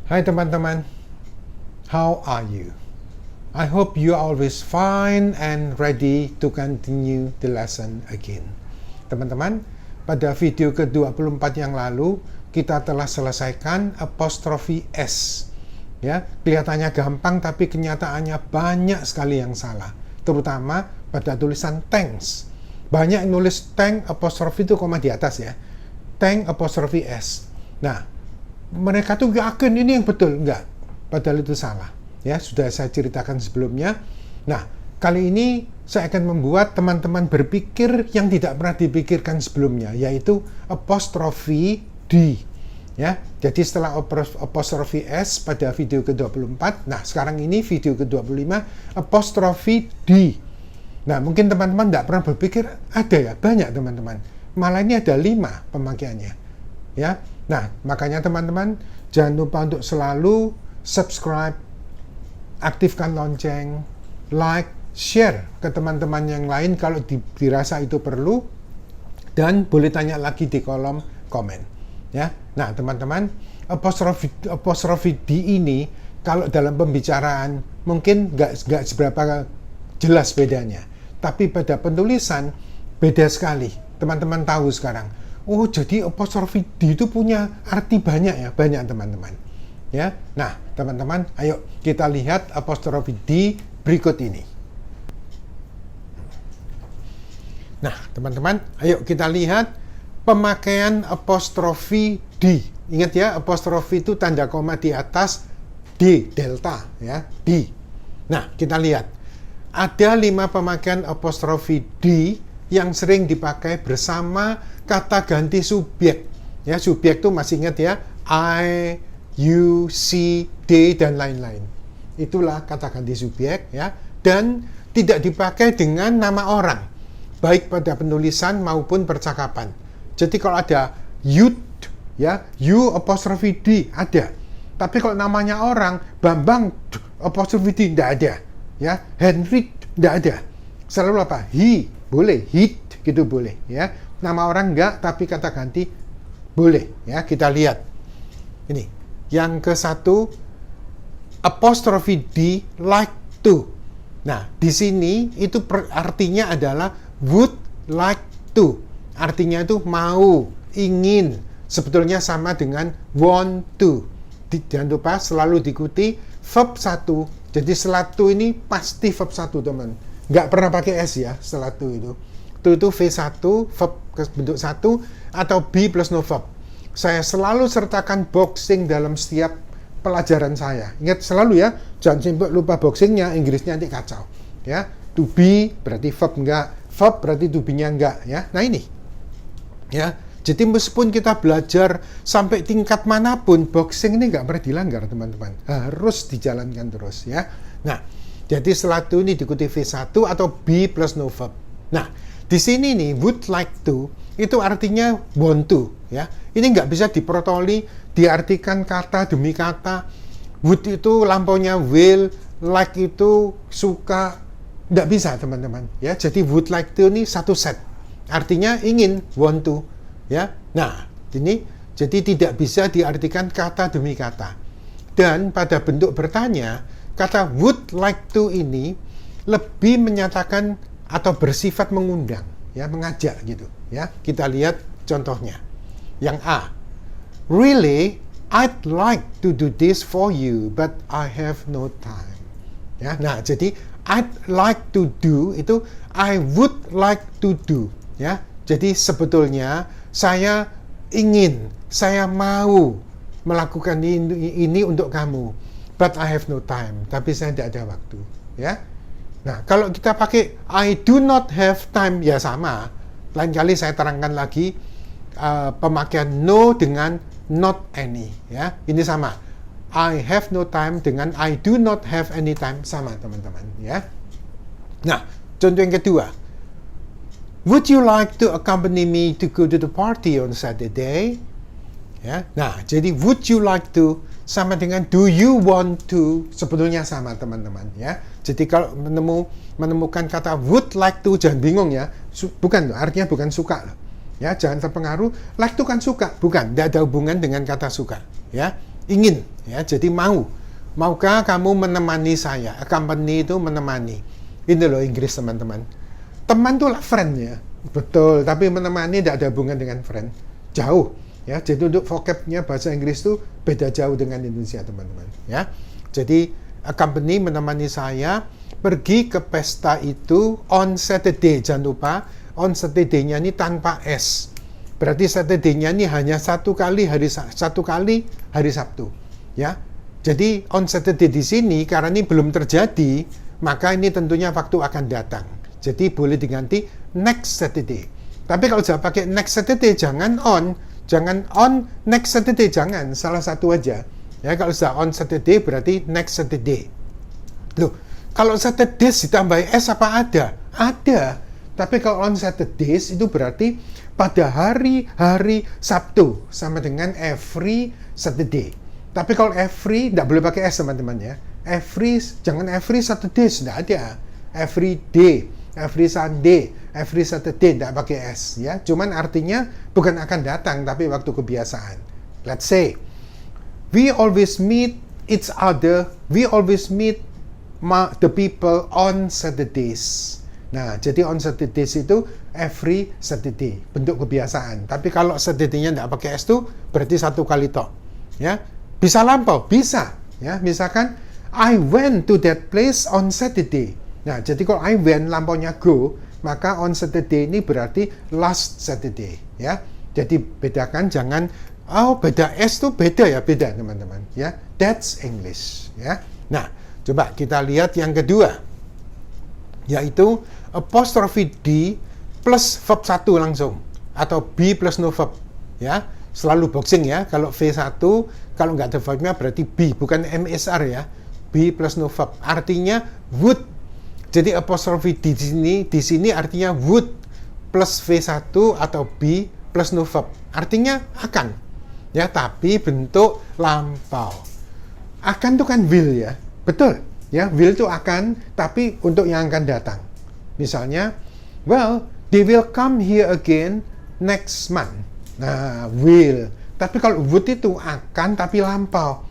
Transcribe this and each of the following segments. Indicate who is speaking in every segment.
Speaker 1: Hai teman-teman, how are you? I hope you are always fine and ready to continue the lesson again. Teman-teman, pada video ke-24 yang lalu, kita telah selesaikan apostrofi S. Ya, kelihatannya gampang tapi kenyataannya banyak sekali yang salah. Terutama pada tulisan thanks. Banyak yang nulis thank apostrofi itu koma di atas ya. Thank apostrofi S. Nah, mereka tuh yakin ini yang betul. Enggak, padahal itu salah. Ya, sudah saya ceritakan sebelumnya. Nah, kali ini saya akan membuat teman-teman berpikir yang tidak pernah dipikirkan sebelumnya, yaitu apostrofi D. Ya, jadi setelah apostrofi S pada video ke-24, nah sekarang ini video ke-25, apostrofi D. Nah, mungkin teman-teman tidak pernah berpikir, ada ya, banyak teman-teman. Malah ini ada 5 pemakaiannya. Ya, nah makanya teman-teman jangan lupa untuk selalu subscribe, aktifkan lonceng, like, share ke teman-teman yang lain kalau dirasa itu perlu, dan boleh tanya lagi di kolom komen. Ya, nah teman-teman, apostrofi D ini kalau dalam pembicaraan mungkin nggak seberapa jelas bedanya, tapi pada penulisan beda sekali. Teman-teman tahu sekarang. Oh, jadi apostrofi D itu punya arti banyak ya, banyak teman-teman. Ya, nah teman-teman, ayo kita lihat apostrofi D berikut ini. Nah, teman-teman, ayo kita lihat pemakaian apostrofi D. Ingat ya, apostrofi itu tanda koma di atas D, delta, ya, D. Nah, kita lihat. Ada 5 pemakaian apostrofi D yang sering dipakai bersama kata ganti subjek. Ya, subjek itu masih ingat ya, I, you, she, they, dan lain-lain. Itulah kata ganti subjek ya, dan tidak dipakai dengan nama orang, baik pada penulisan maupun percakapan. Jadi kalau ada you, ya, you apostrofi D ada. Tapi kalau namanya orang, Bambang apostrofi D tidak ada. Ya, Henry tidak ada. Selalu apa? He boleh, he gitu boleh. Ya, nama orang enggak, tapi kata ganti boleh. Ya, kita lihat. Ini yang ke-1, apostrofi D like to. Nah, di sini itu artinya adalah would like to. Artinya itu mau, ingin. Sebetulnya sama dengan want to. Jangan lupa selalu diikuti verb 1. Jadi setelah to ini pasti verb 1, teman. Nggak pernah pakai S ya setelah to itu. To itu V1, verb bentuk 1, atau be plus no verb. Saya selalu sertakan boxing dalam setiap pelajaran saya. Ingat selalu ya, jangan sampai lupa boxingnya, Inggrisnya nanti kacau. Ya, to be berarti verb enggak, verb berarti to be-nya enggak. Ya, nah ini. Ya, jadi meskipun kita belajar sampai tingkat manapun, boxing ini nggak pernah dilanggar, teman-teman. Harus dijalankan terus ya. Nah, jadi setelah to ini diikuti V1 atau be plus no verb. Nah, di sini nih would like to itu artinya want to ya. Ini nggak bisa diprotoli, diartikan kata demi kata. Would itu lampaunya will, like itu suka, nggak bisa teman-teman ya. Jadi would like to ini satu set, artinya ingin, want to ya. Nah, ini jadi tidak bisa diartikan kata demi kata. Dan pada bentuk bertanya, kata would like to ini lebih menyatakan atau bersifat mengundang, ya, mengajak gitu, ya. Kita lihat contohnya. Yang A, really, I'd like to do this for you, but I have no time. Ya, nah, jadi I'd like to do itu I would like to do, ya. Jadi sebetulnya saya ingin, saya mau melakukan ini untuk kamu, but I have no time. Tapi saya tidak ada waktu, ya. Nah, kalau kita pakai I do not have time, ya sama. Lain kali saya terangkan lagi pemakaian no dengan not any, ya. Ini sama. I have no time dengan I do not have any time, sama teman-teman, ya. Nah, contoh yang kedua. Would you like to accompany me to go to the party on Saturday? Ya. Nah, jadi would you like to sama dengan do you want to, sebetulnya sama teman-teman ya. Jadi kalau menemukan kata would like to, jangan bingung ya. Bukan, artinya bukan suka. Ya, jangan terpengaruh. Like itu kan suka, bukan. Tidak ada hubungan dengan kata suka. Ya, ingin Ya, jadi mau. Maukah kamu menemani saya? Accompany itu menemani. Ini loh Inggris teman-teman. Teman tuh lah friend ya. Betul, tapi menemani tidak ada hubungan dengan friend. Jauh. Ya, jadi untuk vocabnya bahasa Inggris tuh beda jauh dengan Indonesia teman-teman. Ya, jadi accompany menemani saya pergi ke pesta itu on Saturday. Jangan lupa on Saturday-nya ini tanpa S. Berarti Saturday-nya ini hanya satu kali hari Sabtu. Ya, jadi on Saturday di sini karena ini belum terjadi, maka ini tentunya waktu akan datang. Jadi boleh diganti next Saturday. Tapi kalau sudah pakai next Saturday jangan on next Saturday, jangan salah satu aja. Ya, kalau sudah on Saturday berarti next Saturday. Loh, kalau Saturdays ditambah S apa ada? Ada. Tapi kalau on Saturdays itu berarti pada hari Sabtu sama dengan every Saturday. Tapi kalau every, tidak boleh pakai S teman-teman ya. Jangan every Saturday, tidak ada. Every day, every Sunday, every Saturday, tidak pakai S ya. Cuman artinya bukan akan datang, tapi waktu kebiasaan. Let's say, we always meet each other, we always meet the people on Saturdays. Nah, jadi on Saturdays itu every Saturday, bentuk kebiasaan. Tapi kalau Saturday-nya tidak pakai S itu berarti satu kali tok. Ya, bisa lampau, bisa. Ya, misalkan I went to that place on Saturday. Nah, jadi kalau I went lampaunya go, maka on Saturday ini berarti last Saturday. Ya, jadi bedakan, jangan beda S tuh beda ya, beda teman-teman. Ya, that's English. Ya, nah coba kita lihat yang kedua, yaitu apostrophe D plus verb 1 langsung, atau B plus no verb. Ya, selalu boxing ya. Kalau V1, kalau nggak ada verbnya berarti B, bukan MSR ya. B plus no verb. Artinya would. Jadi apostrophe di sini artinya would plus V1 atau B plus no verb. Artinya akan. Ya, tapi bentuk lampau. Akan itu kan will ya. Betul. Ya, will itu akan, tapi untuk yang akan datang. Misalnya, well, they will come here again next month. Nah, will. Tapi kalau would itu akan tapi lampau.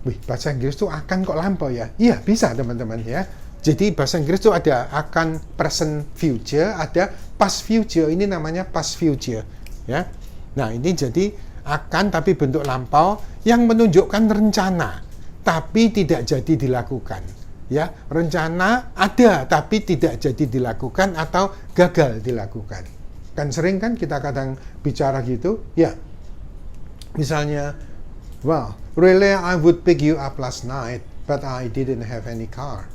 Speaker 1: Wih, bahasa Inggris itu akan kok lampau ya? Iya, bisa teman-teman ya. Jadi bahasa Inggris itu ada akan present future, ada past future. Ini namanya past future ya. Nah, ini jadi akan tapi bentuk lampau yang menunjukkan rencana tapi tidak jadi dilakukan. Ya, rencana ada tapi tidak jadi dilakukan atau gagal dilakukan. Kan sering kan kita kadang bicara gitu, ya. Misalnya, well, really I would pick you up last night, but I didn't have any car.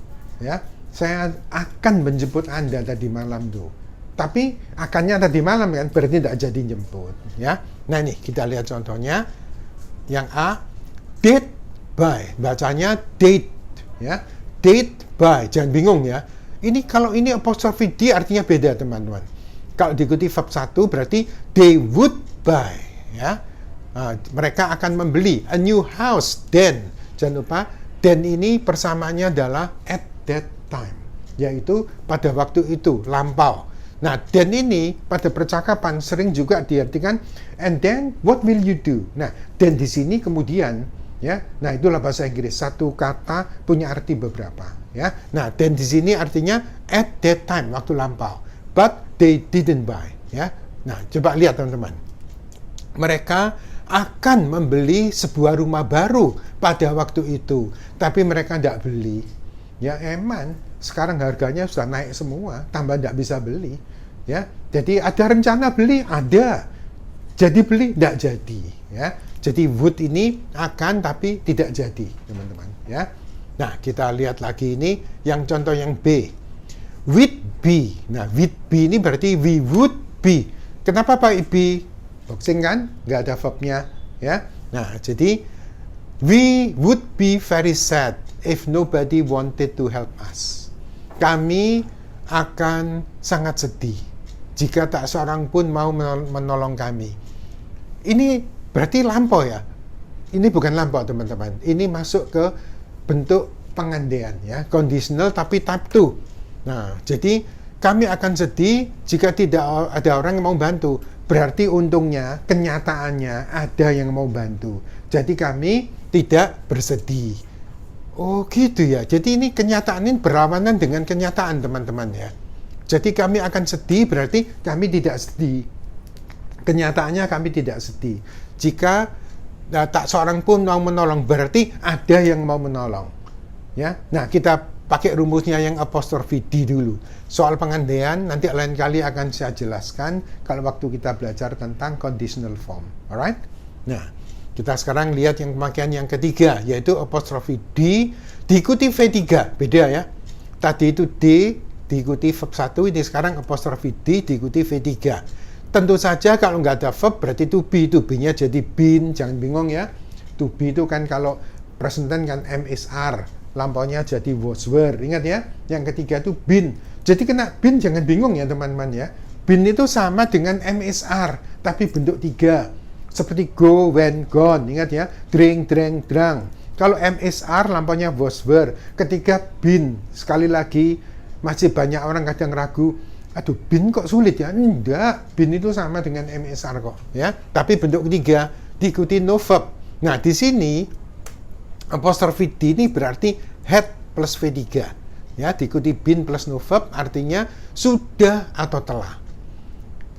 Speaker 1: Ya, saya akan menjemput Anda tadi malam tuh. Tapi akannya tadi malam kan, berarti tidak jadi jemput. Ya, nah nih kita lihat contohnya. Yang A, date by, bacanya date. Ya, date by, jangan bingung ya. Ini kalau ini apostrophe D artinya beda teman-teman. Kalau diikuti verb 1 berarti they would buy. Ya, mereka akan membeli a new house then. Jangan lupa then ini persamaannya adalah at that time, yaitu pada waktu itu, lampau. Nah, then ini pada percakapan sering juga diartikan and then what will you do? Nah, then di sini kemudian ya. Nah, itulah bahasa Inggris. Satu kata punya arti beberapa, ya. Nah, then di sini artinya at that time, waktu lampau. But they didn't buy, ya. Nah, coba lihat teman-teman. Mereka akan membeli sebuah rumah baru pada waktu itu, tapi mereka tidak beli. Ya, eman, sekarang harganya sudah naik semua, tambah tidak bisa beli. Ya, jadi ada rencana beli, ada. Jadi beli, tidak jadi. Ya, jadi would ini akan tapi tidak jadi, teman-teman. Ya, nah kita lihat lagi ini yang contoh yang B, with be. Nah, with be ini berarti we would be. Kenapa pakai be? Boxing kan, nggak ada verbnya. Ya, nah jadi we would be very sad if nobody wanted to help us. Kami akan sangat sedih jika tak seorang pun mau menolong kami. Ini berarti lampau ya. Ini bukan lampau teman-teman. Ini masuk ke bentuk pengandaian ya, conditional tapi type 2. Nah, jadi kami akan sedih jika tidak ada orang yang mau bantu. Berarti untungnya, kenyataannya ada yang mau bantu. Jadi kami tidak bersedih. Oh gitu ya. Jadi ini kenyataan ini berlawanan dengan kenyataan teman-teman ya. Jadi kami akan sedih berarti kami tidak sedih. Kenyataannya kami tidak sedih. Jika tak seorang pun mau menolong berarti ada yang mau menolong. Ya. Nah, kita pakai rumusnya yang apostrophe D dulu. Soal pengandaian nanti lain kali akan saya jelaskan kalau waktu kita belajar tentang conditional form. Alright? Nah, kita sekarang lihat yang pemakaian yang ketiga, yaitu apostrophe D diikuti V3. Beda ya. Tadi itu D diikuti verb 1, ini sekarang apostrophe D diikuti V3. Tentu saja kalau nggak ada verb berarti to be. To be-nya jadi been, jangan bingung ya. To be itu kan kalau present tense kan am is are. Lampaunya jadi was were. Ingat ya, yang ketiga itu been. Jadi kena been jangan bingung ya teman-teman ya. Been itu sama dengan am is are, tapi bentuk 3. Seperti go, went, gone. Ingat ya, drink, drank, drunk. Kalau am is are lampaunya was were. Ketika been, sekali lagi masih banyak orang kadang ragu. Aduh, been kok sulit ya? Enggak, been itu sama dengan am is are kok ya. Tapi bentuk ketiga diikuti no verb. Nah, di sini apostrophe D ini berarti had plus V3 ya, diikuti been plus no verb artinya sudah atau telah.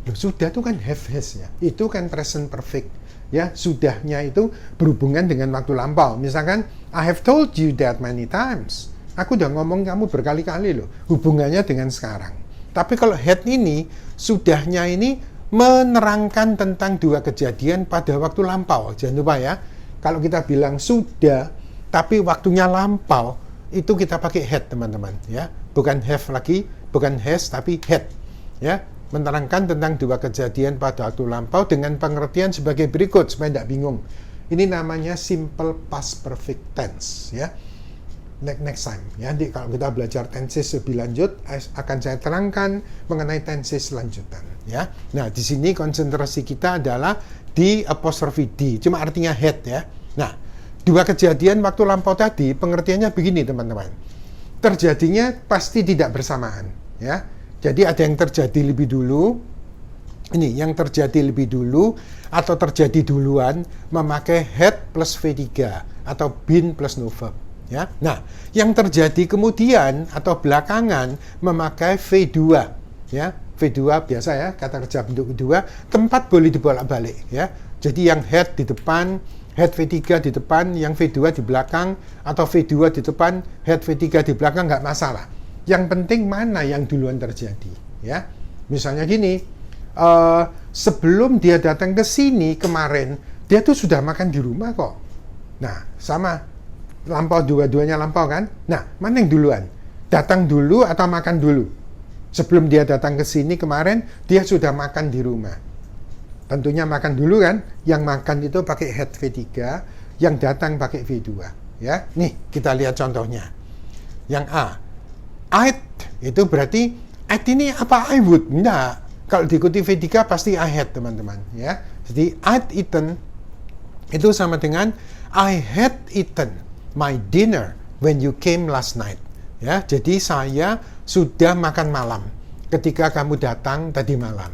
Speaker 1: Loh, sudah itu kan have has ya, itu kan present perfect ya, sudahnya itu berhubungan dengan waktu lampau. Misalkan I have told you that many times, aku udah ngomong kamu berkali-kali loh, hubungannya dengan sekarang. Tapi kalau had ini, sudahnya ini menerangkan tentang dua kejadian pada waktu lampau. Jangan lupa ya, kalau kita bilang sudah tapi waktunya lampau, itu kita pakai had teman-teman ya, bukan have lagi, bukan has tapi had ya, menerangkan tentang dua kejadian pada waktu lampau dengan pengertian sebagai berikut supaya tidak bingung. Ini namanya simple past perfect tense ya. Next time ya, nanti kalau kita belajar tenses lebih lanjut akan saya terangkan mengenai tenses lanjutan ya. Nah, di sini konsentrasi kita adalah di apostrophe D, cuma artinya had ya. Nah, dua kejadian waktu lampau tadi pengertiannya begini teman-teman. Terjadinya pasti tidak bersamaan ya. Jadi ada yang terjadi lebih dulu. Ini yang terjadi lebih dulu atau terjadi duluan memakai had plus V3 atau been plus no verb ya. Nah, yang terjadi kemudian atau belakangan memakai V2 ya. V2 biasa ya, kata kerja bentuk kedua, tempat boleh dibolak-balik ya. Jadi yang had di depan, head V3 di depan, yang V2 di belakang, atau V2 di depan, head V3 di belakang, nggak masalah. Yang penting mana yang duluan terjadi, ya. Misalnya gini, sebelum dia datang ke sini kemarin, dia tuh sudah makan di rumah kok. Nah, sama, lampau dua-duanya lampau kan? Nah, mana yang duluan? Datang dulu atau makan dulu? Sebelum dia datang ke sini kemarin, dia sudah makan di rumah. Tentunya makan dulu kan, yang makan itu pakai head V3, yang datang pakai V2 ya. Nih, kita lihat contohnya. Yang A, I'd itu berarti I'd ini apa I would? Enggak. Kalau diikuti V3 pasti I had teman-teman ya. Jadi I'd eaten itu sama dengan I had eaten my dinner when you came last night. Ya, jadi saya sudah makan malam ketika kamu datang tadi malam.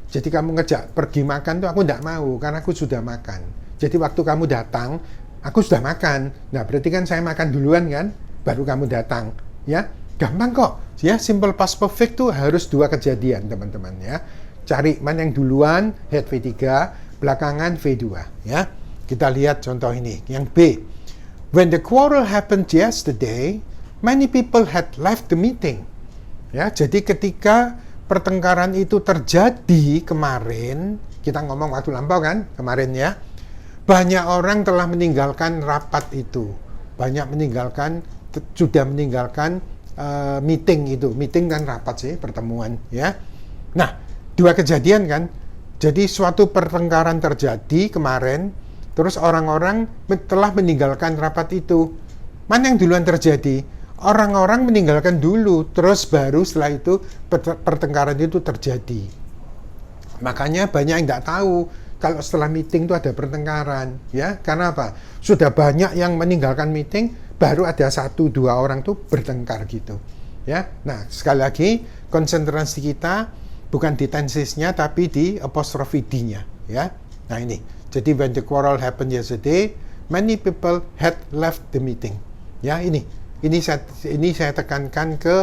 Speaker 1: Jadi kamu ngejak pergi makan tuh aku tidak mau karena aku sudah makan. Jadi waktu kamu datang, aku sudah makan. Nah, berarti kan saya makan duluan kan, baru kamu datang. Ya, gampang kok. Ya, simple past perfect tuh harus dua kejadian, teman-teman ya. Cari mana yang duluan, head V3, belakangan V2 ya. Kita lihat contoh ini, yang B. When the quarrel happened yesterday, many people had left the meeting. Ya, jadi ketika pertengkaran itu terjadi kemarin, kita ngomong waktu lampau kan, kemarin ya, banyak orang telah meninggalkan rapat itu, sudah meninggalkan meeting itu, meeting kan rapat sih, pertemuan ya. Nah, dua kejadian kan, jadi suatu pertengkaran terjadi kemarin, terus orang-orang telah meninggalkan rapat itu. Mana yang duluan terjadi? Orang-orang meninggalkan dulu, terus baru setelah itu pertengkaran itu terjadi. Makanya banyak yang nggak tahu kalau setelah meeting itu ada pertengkaran, ya. Karena apa? Sudah banyak yang meninggalkan meeting, baru ada 1-2 orang tuh bertengkar gitu. Ya, nah sekali lagi konsentrasi kita bukan di tensesnya tapi di apostrophe D-nya. Ya, nah ini. Jadi when the quarrel happened yesterday, many people had left the meeting. Ya, ini saya tekankan ke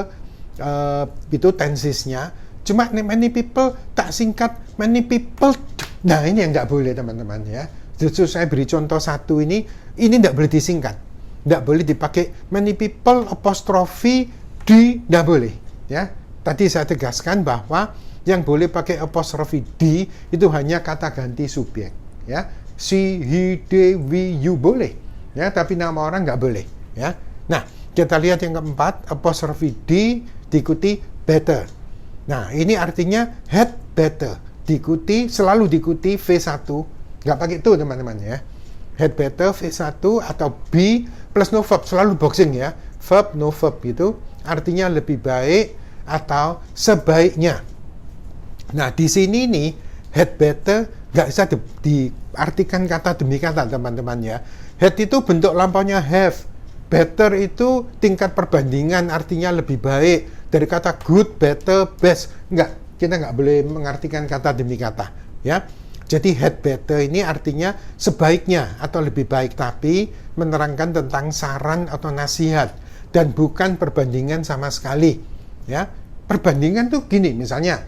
Speaker 1: itu tensesnya. Cuma many people tak singkat many people. Nah ini yang nggak boleh teman-teman ya. Justru saya beri contoh satu ini nggak boleh disingkat, nggak boleh dipakai many people apostrophe D, nggak boleh ya. Tadi saya tegaskan bahwa yang boleh pakai apostrophe D itu hanya kata ganti subjek ya. She, he, they, we, you boleh ya, tapi nama orang nggak boleh ya. Nah kita lihat yang keempat, apostrophe D diikuti better. Nah ini artinya had better selalu diikuti V1, nggak pakai itu teman-teman ya. Had better V1 atau B plus no verb, selalu boxing ya, verb no verb itu artinya lebih baik atau sebaiknya. Nah di sini nih had better nggak bisa diartikan kata demi kata teman-teman ya. Had itu bentuk lampaunya have, better itu tingkat perbandingan artinya lebih baik dari kata good, better, best. Kita nggak boleh mengartikan kata demi kata ya. Jadi had better ini artinya sebaiknya atau lebih baik, tapi menerangkan tentang saran atau nasihat dan bukan perbandingan sama sekali ya. Perbandingan tuh gini misalnya,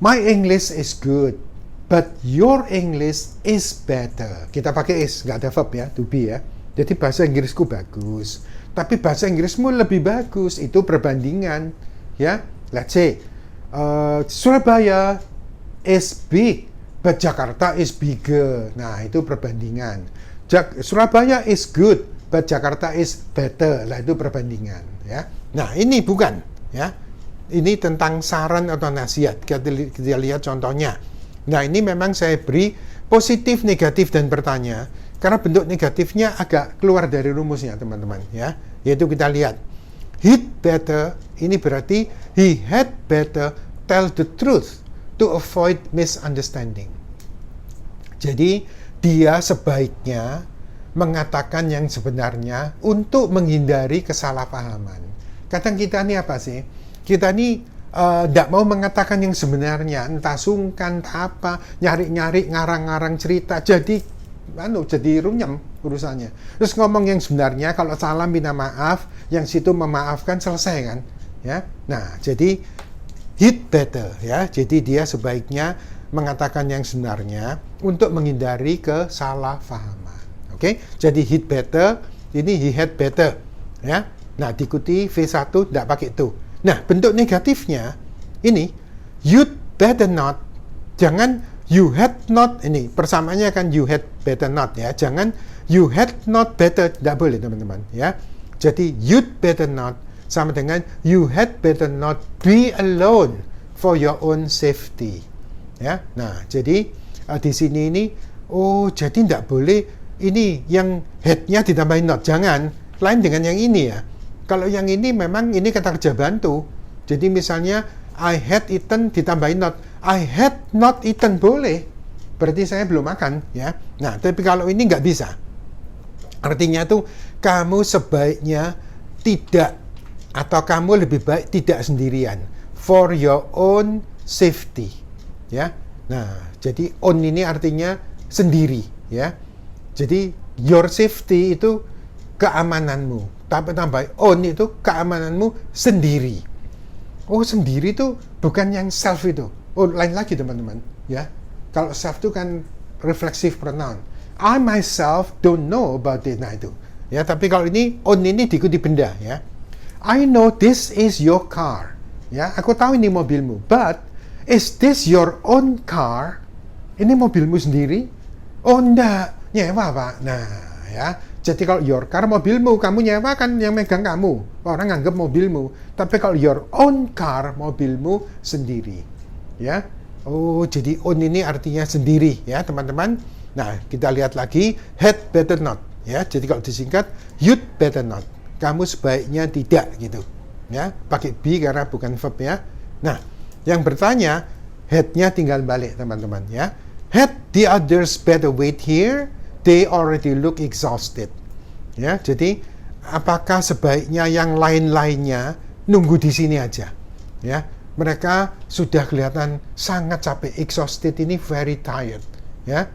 Speaker 1: my English is good but your English is better. Kita pakai is, nggak ada verb ya, to be ya. Jadi bahasa Inggrisku bagus tapi bahasa Inggrismu lebih bagus, itu perbandingan ya. Let's say Surabaya is big but Jakarta is bigger. Nah itu perbandingan. Surabaya is good but Jakarta is better. Lah itu perbandingan ya. Nah ini bukan ya. Ini tentang saran atau nasihat. Kita lihat contohnya. Nah ini memang saya beri positif, negatif dan bertanya karena bentuk negatifnya agak keluar dari rumusnya teman-teman ya. Yaitu kita lihat he'd better, ini berarti he had better tell the truth to avoid misunderstanding. Jadi dia sebaiknya mengatakan yang sebenarnya untuk menghindari kesalahpahaman. Kadang kita ini apa sih? Kita ini tidak mau mengatakan yang sebenarnya, entah sungkan, entah apa, nyari-nyari, ngarang-ngarang cerita, jadi runyam urusannya. Terus ngomong yang sebenarnya, kalau salah minta maaf, yang situ memaafkan, selesai kan? Ya, nah jadi he'd better ya, jadi dia sebaiknya mengatakan yang sebenarnya untuk menghindari kesalahpahaman. Oke, jadi he'd better, ini he had better ya. Nah diikuti V1 tidak pakai itu. Nah bentuk negatifnya ini you'd better not, jangan you had not, ini persamaannya kan you had better not ya, jangan you had not better, tidak boleh teman-teman ya. Jadi you'd better not sama dengan you had better not be alone for your own safety ya. Nah jadi di sini ini jadi tidak boleh ini yang had-nya ditambahin not, jangan, lain dengan yang ini ya. Kalau yang ini memang ini kata kerja bantu, jadi misalnya I had eaten ditambahin not, I had not eaten boleh, berarti saya belum makan ya. Nah tapi kalau ini nggak bisa, artinya tuh kamu sebaiknya tidak, atau kamu lebih baik tidak sendirian, for your own safety ya. Nah jadi own ini artinya sendiri ya. Jadi your safety itu keamananmu, tambah own itu keamananmu sendiri. Sendiri itu bukan yang self itu. Lain lagi teman-teman ya. Kalau self itu kan reflexive pronoun. I myself don't know about it. Nah itu ya. Tapi kalau ini own ini diikuti benda ya. I know this is your car ya. Aku tahu ini mobilmu. But is this your own car? Ini mobilmu sendiri? Oh enggak, nyewa pak. Nah ya. Jadi kalau your car mobilmu, kamu nyewa kan yang megang kamu. Orang nganggap mobilmu. Tapi kalau your own car, mobilmu sendiri. Ya. Jadi own ini artinya sendiri ya teman-teman. Nah kita lihat lagi had better not ya. Jadi kalau disingkat you'd better not, kamu sebaiknya tidak gitu ya. Pakai be karena bukan verb ya. Nah yang bertanya had-nya tinggal balik teman-teman ya. Had the others better wait here, they already look exhausted ya. Jadi apakah sebaiknya yang lain-lainnya nunggu di sini aja, ya. Mereka sudah kelihatan sangat capek, exhausted, ini very tired, ya.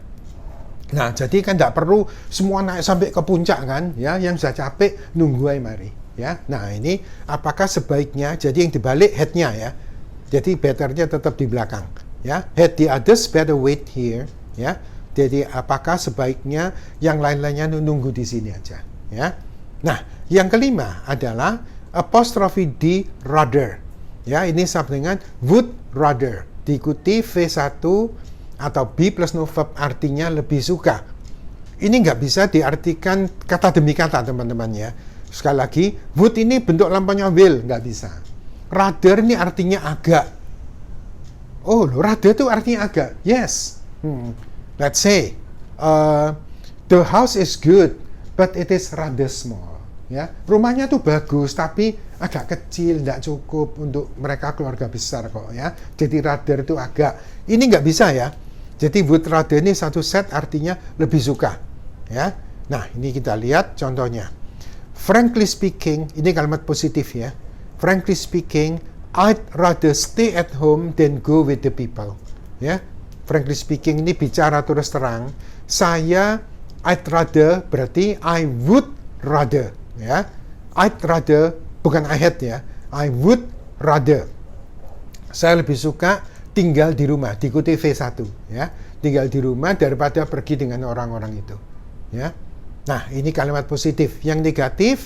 Speaker 1: Nah, jadi kan tidak perlu semua naik sampai ke puncak kan, ya. Yang sudah capek nunggu aja mari, ya. Nah, ini apakah sebaiknya, jadi yang dibalik headnya ya, jadi betternya tetap di belakang, ya. Head the others better wait here, ya. Jadi apakah sebaiknya yang lain-lainnya nunggu di sini aja, ya. Nah, yang kelima adalah apostrophe D rather. Ya, ini sama dengan would rather. Diikuti V1 atau be plus no verb artinya lebih suka. Ini nggak bisa diartikan kata demi kata, teman-teman ya. Sekali lagi, would ini bentuk lampaunya will, nggak bisa. Rather ini artinya agak. Oh, rather itu artinya agak. Yes. Let's say, the house is good, but it is rather small. Ya, rumahnya tuh bagus, tapi agak kecil, tidak cukup untuk mereka keluarga besar kok ya. Jadi rather itu agak. Ini nggak bisa ya. Jadi would rather ini satu set artinya lebih suka. Ya. Nah, ini kita lihat contohnya. Frankly speaking, ini kalimat positif ya. Frankly speaking, I'd rather stay at home than go with the people. Ya. Frankly speaking ini bicara terus terang. I'd rather berarti I would rather. Ya, I'd rather, bukan I had ya, I would rather. Saya lebih suka tinggal di rumah, diikuti V1 ya, tinggal di rumah daripada pergi dengan orang-orang itu. Ya, nah ini kalimat positif. Yang negatif,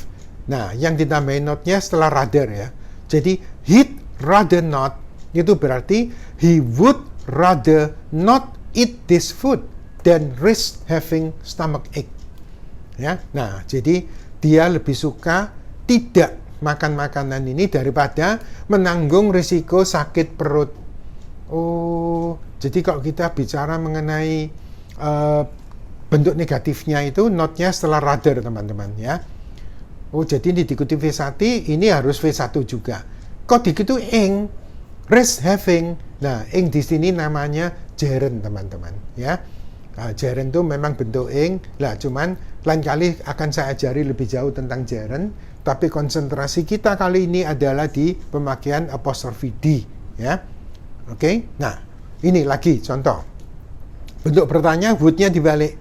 Speaker 1: nah yang ditambahin not-nya setelah rather ya. Jadi he'd rather not itu berarti he would rather not eat this food than risk having stomach ache. Ya, nah jadi dia lebih suka tidak makan makanan ini daripada menanggung risiko sakit perut. Oh, jadi kalau kita bicara mengenai bentuk negatifnya itu not-nya setelah rather, teman-teman ya. Oh, jadi ini diikuti V1, ini harus V1 juga. Kok diikuti ing, risk having. Nah, ing di sini namanya gerund, teman-teman ya. Gerund itu memang bentuk ing, lah cuman lain kali akan saya ajari lebih jauh tentang gerund, tapi konsentrasi kita kali ini adalah di pemakaian apostrophe D ya. Oke. Nah, ini lagi contoh. Bentuk pertanyaan would-nya dibalik.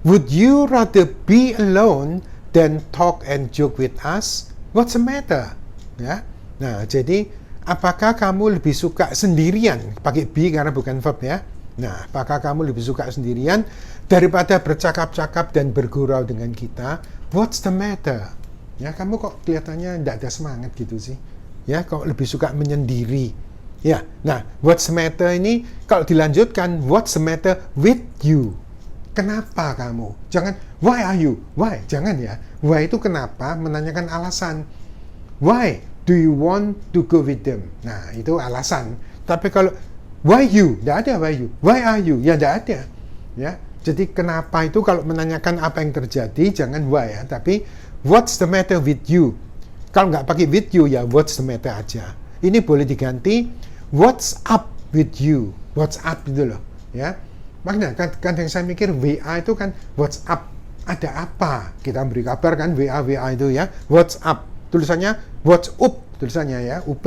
Speaker 1: Would you rather be alone than talk and joke with us? What's the matter? Ya. Nah, jadi apakah kamu lebih suka sendirian? Pakai be karena bukan verb ya. Nah, apakah kamu lebih suka sendirian daripada bercakap-cakap dan bergurau dengan kita? What's the matter? Ya, kamu kok kelihatannya tidak ada semangat gitu sih. Ya, kok lebih suka menyendiri. Ya, nah, what's the matter ini kalau dilanjutkan, what's the matter with you? Kenapa kamu? Jangan, why are you? Why? Jangan ya. Why itu kenapa? Menanyakan alasan. Why do you want to go with them? Nah, itu alasan. Tapi kalau why you? Tidak ada why you. Why are you? Ya tidak ada. Ya. Jadi kenapa itu kalau menanyakan apa yang terjadi jangan why ya, tapi what's the matter with you? Kalau nggak pakai with you ya what's the matter aja. Ini boleh diganti what's up with you. What's up itu loh, ya. Makanya kan yang saya mikir WA itu kan what's up. Ada apa? Kita beri kabar kan WA itu ya. What's up. Tulisannya what's up tulisannya ya, UP.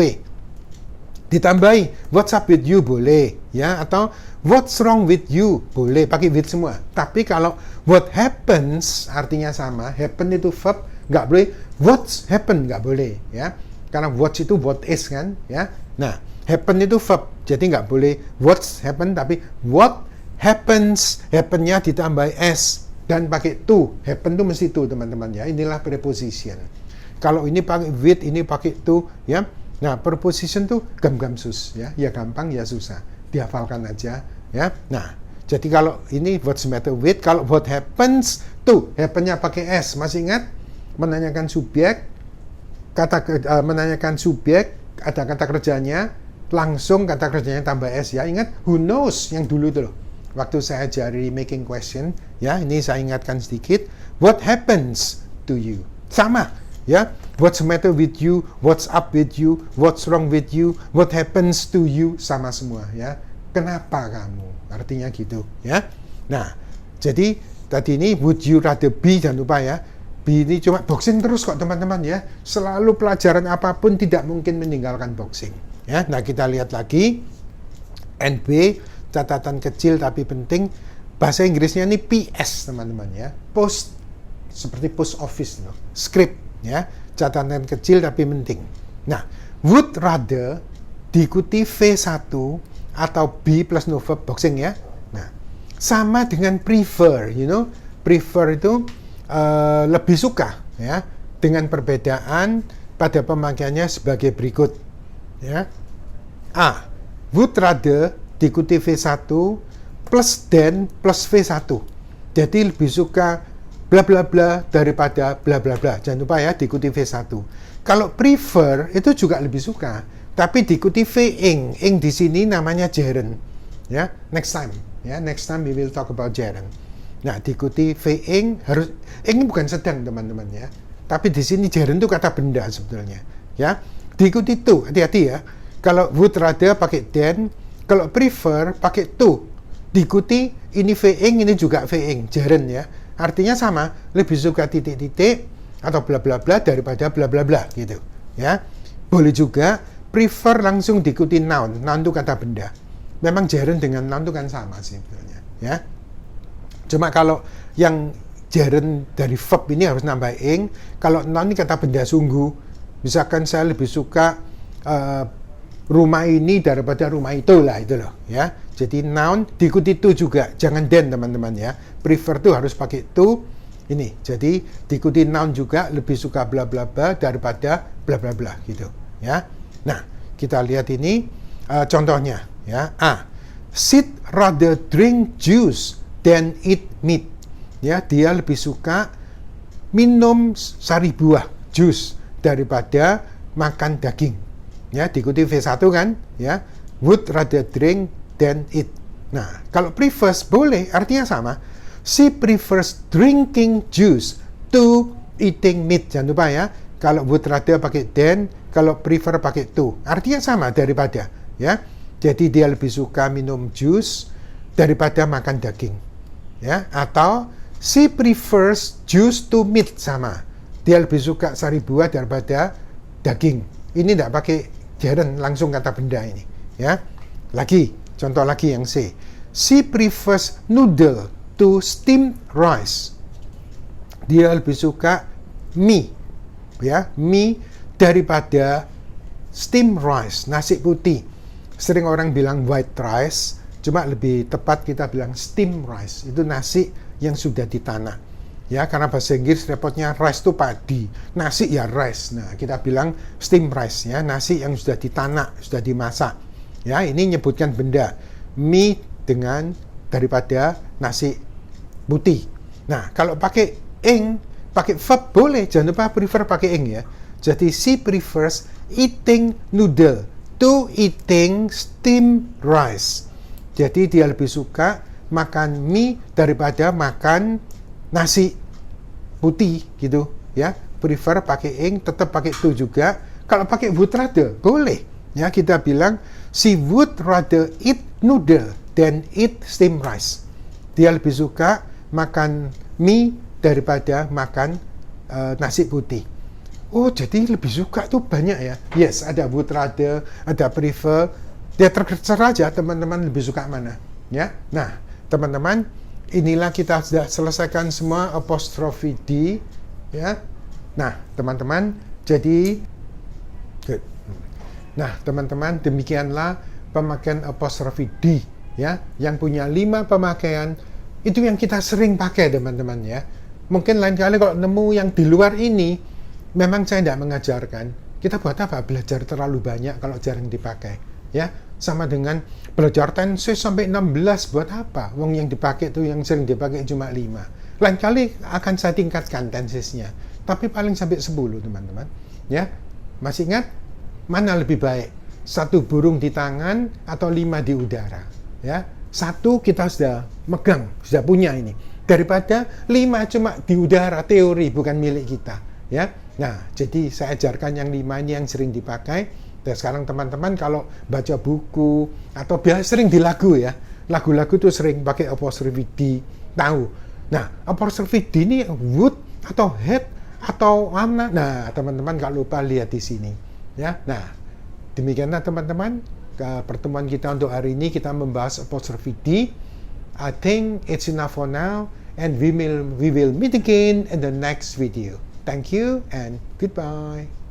Speaker 1: Ditambahi what's up with you boleh ya, atau what's wrong with you boleh pakai with semua. Tapi kalau what happens artinya sama, happen itu verb, nggak boleh what's happen, nggak boleh ya, karena what's itu what is kan ya. Nah, happen itu verb, jadi nggak boleh what's happen, tapi what happens, happennya ditambah s dan pakai to. Happen itu mesti to, teman-teman ya. Inilah preposition. Kalau ini pakai with, ini pakai to ya. Nah, preposition tuh gam-gam-sus ya. Ya gampang, ya susah. Dihafalkan aja ya. Nah, jadi kalau ini what's the matter with, kalau what happens to, happen-nya pakai s. Masih ingat? Menanyakan subjek, menanyakan subjek, ada kata kerjanya, langsung kata kerjanya tambah s ya. Ingat who knows yang dulu itu loh. Waktu saya ajari making question ya, ini saya ingatkan sedikit. What happens to you? Sama. Ya, what's the matter with you, what's up with you, what's wrong with you, what happens to you, sama semua ya. Kenapa kamu? Artinya gitu ya. Nah, jadi tadi ini would you rather be, jangan lupa ya. B ini cuma boxing terus kok teman-teman ya. Selalu pelajaran apapun tidak mungkin meninggalkan boxing. Ya, nah kita lihat lagi. NB, catatan kecil tapi penting. Bahasa Inggrisnya ini PS teman-teman ya. Post, seperti post office loh. Script ya, catatan kecil tapi penting. Nah, would rather diikuti V1 atau B plus no verb boxing ya. Nah, sama dengan prefer, prefer itu lebih suka ya, dengan perbedaan pada pemakaiannya sebagai berikut ya. A, would rather diikuti V1 plus than plus V1. Jadi lebih suka bla bla bla daripada bla bla bla. Jangan lupa ya diikuti V1. Kalau prefer itu juga lebih suka, tapi diikuti V-ing. Ing di sini namanya gerund. Ya, next time we will talk about gerund. Nah, diikuti V-ing, harus ing bukan sedang teman-teman ya. Tapi di sini gerund itu kata benda sebetulnya. Ya, diikuti to, hati-hati ya. Kalau would rather pakai than, kalau prefer pakai to. Diikuti ini V-ing, ini juga V-ing, gerund ya. Artinya sama, lebih suka titik-titik atau bla bla bla daripada bla bla bla gitu. Ya. Boleh juga prefer langsung diikuti noun. Noun itu kata benda. Memang gerund dengan noun itu kan sama sih sebetulnya, ya. Cuma kalau yang gerund dari verb ini harus nambah ing. Kalau noun ini kata benda sungguh. Misalkan saya lebih suka rumah ini daripada rumah itu lah, itu loh ya. Jadi noun diikuti to juga, jangan then teman-teman ya. Prefer tuh harus pakai to ini. Jadi diikuti noun juga, lebih suka bla bla bla daripada bla bla bla gitu ya. Nah, kita lihat ini contohnya ya. A, Sid rather drink juice than eat meat. Ya, dia lebih suka minum sari buah, jus, daripada makan daging. Ya, diikuti V1 kan, ya. Would rather drink than eat. Nah, kalau prefers boleh, artinya sama. She prefers drinking juice to eating meat. Jangan lupa ya. Kalau would rather pakai than, kalau prefer pakai to. Artinya sama daripada, ya. Jadi dia lebih suka minum jus daripada makan daging. Ya, atau she prefers juice to meat, sama. Dia lebih suka sari buah daripada daging. Ini tidak pakai gerund, langsung kata benda ini. Ya, lagi contoh lagi yang C. She prefers noodle to steamed rice. Dia lebih suka mie, ya, mie daripada steamed rice, nasi putih. Sering orang bilang white rice, cuma lebih tepat kita bilang steamed rice. Itu nasi yang sudah ditanam. Ya, karena bahasa Inggris repotnya rice itu padi, nasi ya rice. Nah, kita bilang steamed rice ya, nasi yang sudah ditanam, sudah dimasak. Ya, ini nyebutkan benda. Mie dengan daripada nasi putih. Nah, kalau pakai ing, pakai verb boleh, jangan lupa prefer pakai ing ya. Jadi she prefers eating noodle to eating steamed rice. Jadi dia lebih suka makan mie daripada makan nasi putih gitu ya. Prefer pakai ing, tetap pakai to juga. Kalau pakai would rather boleh ya, kita bilang she would rather eat noodle than eat steamed rice. Dia lebih suka makan mie daripada makan nasi putih. Oh, jadi lebih suka tuh banyak ya. Yes, ada would rather, ada prefer. Dia terserah aja teman-teman lebih suka mana ya. Nah, teman-teman, inilah kita sudah selesaikan semua apostrofi D ya. Nah, teman-teman, jadi nah, teman-teman, demikianlah pemakaian apostrofi D ya, yang punya 5 pemakaian. Itu yang kita sering pakai teman-teman ya. Mungkin lain kali kalau nemu yang di luar ini, memang saya tidak mengajarkan. Kita buat apa belajar terlalu banyak kalau jarang dipakai ya. Sama dengan belajar tenses sampai 16 buat apa? Wong yang dipakai itu yang sering dipakai cuma 5. Lain kali akan saya tingkatkan tensesnya, tapi paling sampai 10 teman-teman ya. Masih ingat mana lebih baik? 1 burung di tangan atau 5 di udara ya. 1 kita sudah megang, sudah punya ini, daripada 5 cuma di udara, teori bukan milik kita ya. Nah, jadi saya ajarkan yang 5 ini yang sering dipakai. Dan sekarang teman-teman kalau baca buku atau biasa sering di lagu ya, lagu-lagu itu sering pakai apostrophe D, tahu. Nah, apostrophe D ini would atau had atau mana. Nah, teman-teman gak lupa lihat di sini. Ya, nah, demikianlah teman-teman pertemuan kita untuk hari ini. Kita membahas apostrophe D. I think it's enough for now, and we will meet again in the next video. Thank you and goodbye.